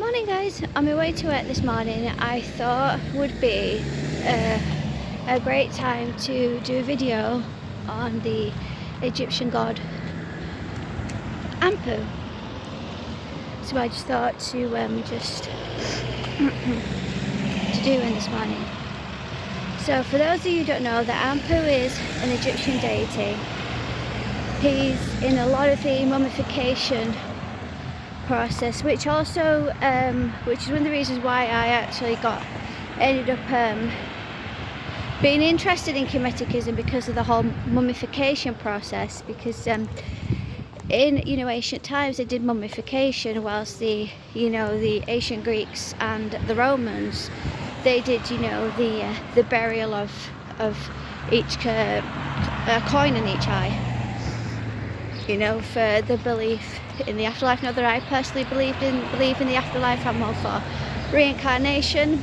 Morning guys, on my way to work this morning I thought would be a great time to do a video on the Egyptian god Anpu. So I just thought to do one this morning. So for those of you who don't know, that Anpu is an Egyptian deity. He's in a lot of the mummification process, which also which is one of the reasons why I actually ended up being interested in Kemetichism, because of the whole mummification process. Because in ancient times they did mummification, whilst the ancient Greeks and the Romans, they did the burial of each coin in each eye, for the belief in the afterlife. Not that I personally believe in the afterlife. I'm all for reincarnation,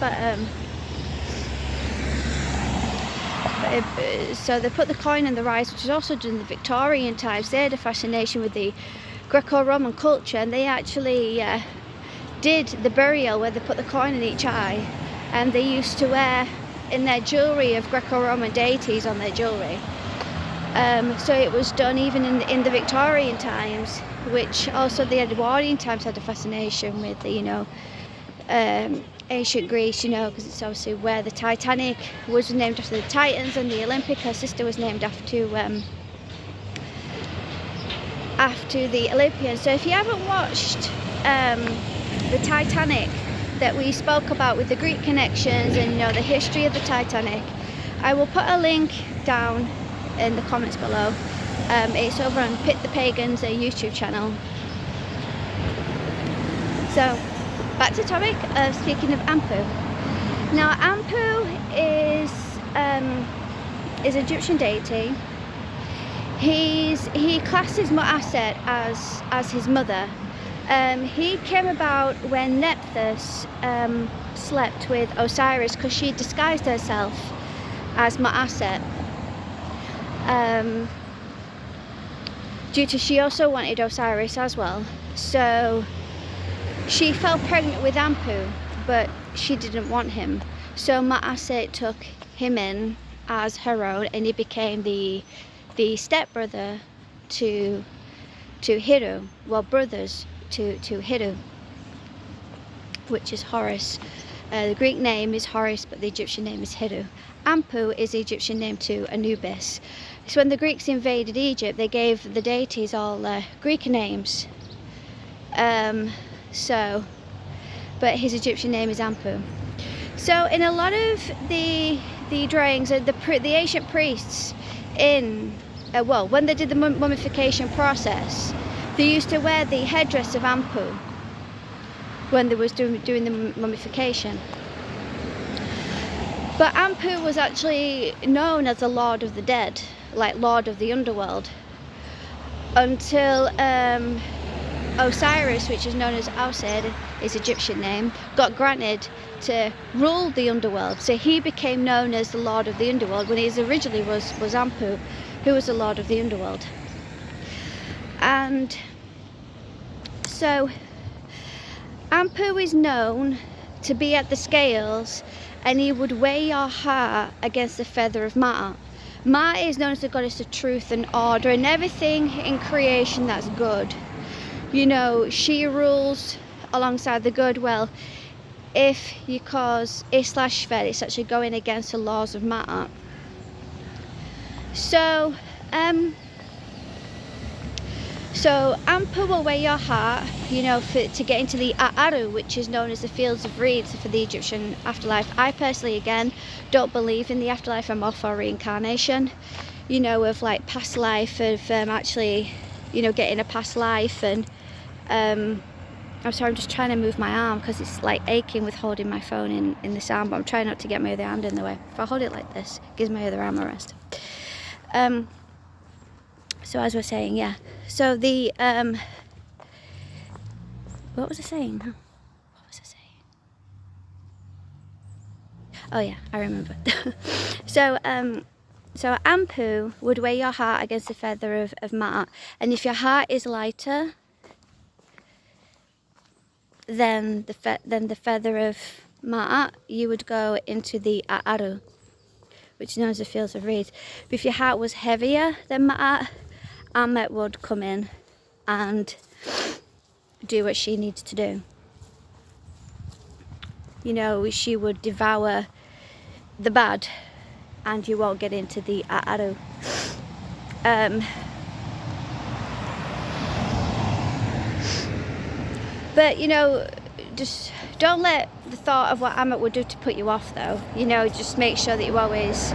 so they put the coin in the rice, which is also done in the Victorian times. They had a fascination with the Greco-Roman culture, and they actually did the burial where they put the coin in each eye, and they used to wear in their jewellery of Greco-Roman deities on their jewellery. So it was done even in the Victorian times, which also the Edwardian times had a fascination with the ancient Greece, because it's obviously where the Titanic was named after the Titans, and the Olympic, her sister, was named after the Olympians. So if you haven't watched the Titanic that we spoke about with the Greek connections and the history of the Titanic, I will put a link down in the comments below. It's over on Pit the Pagans, a YouTube channel. So back to the topic of speaking of Anpu. Now Anpu is Egyptian deity. He classes Mu'aset as his mother. He came about when Nephthys slept with Osiris, because she disguised herself as Mu'aset. Due to she also wanted Osiris as well, so she fell pregnant with Anpu, but she didn't want him. So Mu'aset took him in as her own, and he became the stepbrother to Hiru. Well, brothers to Hiru, which is Horus. The Greek name is Horus, but the Egyptian name is Hiru. Anpu is the Egyptian name to Anubis. So when the Greeks invaded Egypt, they gave the deities all Greek names. But his Egyptian name is Anpu. So in a lot of the drawings, the ancient priests when they did the mummification process, they used to wear the headdress of Anpu when they was doing the mummification. But Anpu was actually known as the Lord of the Dead, like Lord of the Underworld, until Osiris, which is known as Ausid, his Egyptian name, got granted to rule the underworld. So he became known as the Lord of the Underworld, when he originally was Anpu, who was the Lord of the Underworld. And so Anpu is known to be at the scales, and he would weigh your heart against the feather of Ma'at. Ma'at is known as the goddess of truth and order and everything in creation that's good. She rules alongside the good. Well, if you cause Islash-Shvet, it's actually going against the laws of Ma'at. So Anpu will weigh your heart, to get into the A'aru, which is known as the fields of reeds for the Egyptian afterlife. I personally, again, don't believe in the afterlife. I'm all for reincarnation, of like past life, of actually, getting a past life. And I'm sorry, I'm just trying to move my arm because it's like aching with holding my phone in this arm, but I'm trying not to get my other hand in the way. If I hold it like this, it gives my other arm a rest. So as we're saying, yeah. So the what was I saying? What was I saying? Oh yeah, I remember. So Anpu would weigh your heart against the feather of Ma'at, and if your heart is lighter, than the feather of Ma'at, you would go into the A'aru, which is known as the fields of reeds. But if your heart was heavier than Ma'at, Amet would come in and do what she needs to do. You know, she would devour the bad, and you won't get into the A'aru. But you know, just don't let the thought of what Amet would do to put you off, though. You know, just make sure that you always,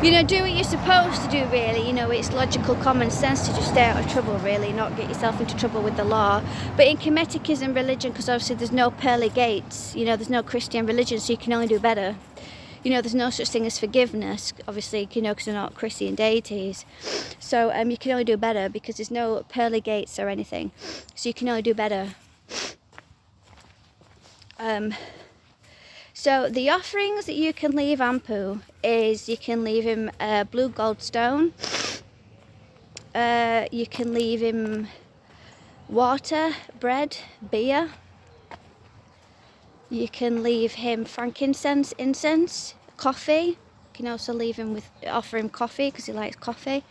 you know, do what you're supposed to do, really. You know, it's logical common sense to just stay out of trouble, really, not get yourself into trouble with the law. But in Kemetichism religion, because obviously there's no pearly gates, you know, there's no Christian religion, so you can only do better. You know, there's no such thing as forgiveness, obviously, you know, because they're not Christian deities. So you can only do better because there's no pearly gates or anything. So you can only do better. So the offerings that you can leave Anpu is you can leave him a blue gold stone, you can leave him water, bread, beer, you can leave him frankincense, incense, coffee. You can also leave him offer him coffee because he likes coffee.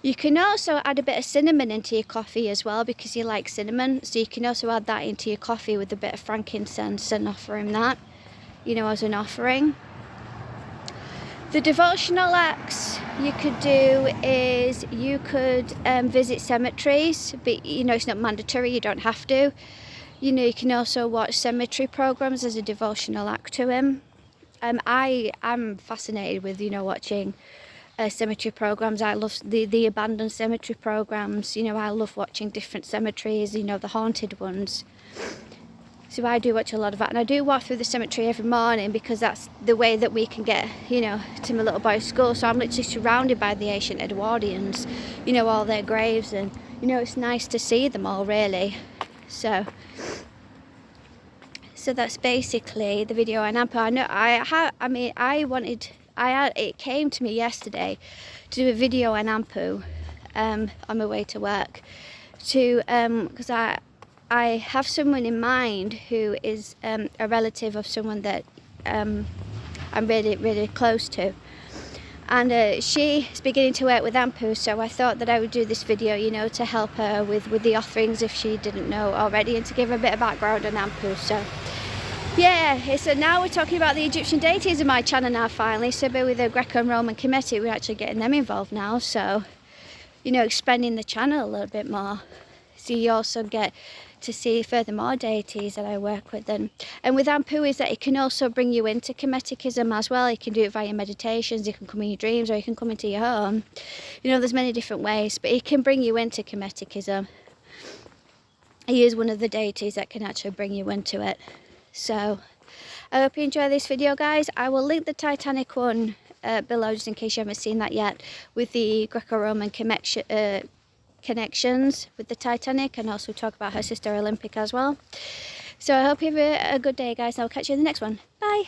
You can also add a bit of cinnamon into your coffee as well because you like cinnamon. So you can also add that into your coffee with a bit of frankincense and offer him that, you know, as an offering. The devotional acts you could do is you could visit cemeteries, but you know, it's not mandatory, you don't have to. You know, you can also watch cemetery programs as a devotional act to him. I'm fascinated with, you know, watching cemetery programs. I love the abandoned cemetery programs. You know, I love watching different cemeteries, you know, the haunted ones. So I do watch a lot of that, and I do walk through the cemetery every morning because that's the way that we can get, you know, to my little boy's school. So I'm literally surrounded by the ancient Edwardians, you know, all their graves, and you know, it's nice to see them all, really. So that's basically the video on Anpu. I know it came to me yesterday to do a video on Anpu on my way to work, because I have someone in mind who is a relative of someone that I'm really, really close to, and she is beginning to work with Anpu, so I thought that I would do this video, you know, to help her with the offerings if she didn't know already, and to give her a bit of background on Anpu. So yeah, so now we're talking about the Egyptian deities in my channel now, finally. So with the Greco and Roman Kemetic, we're actually getting them involved now. So, you know, expanding the channel a little bit more. So you also get to see furthermore deities that I work with. And with Anpu is that it can also bring you into Kemeticism as well. You can do it via meditations, you can come in your dreams, or you can come into your home. You know, there's many different ways, but it can bring you into Kemeticism. He is one of the deities that can actually bring you into it. So I hope you enjoy this video, guys. I will link the Titanic one below, just in case you haven't seen that yet, with the Greco-Roman connections with the Titanic, and also talk about her sister Olympic as well. So I hope you have a good day, guys. I'll catch you in the next one. Bye.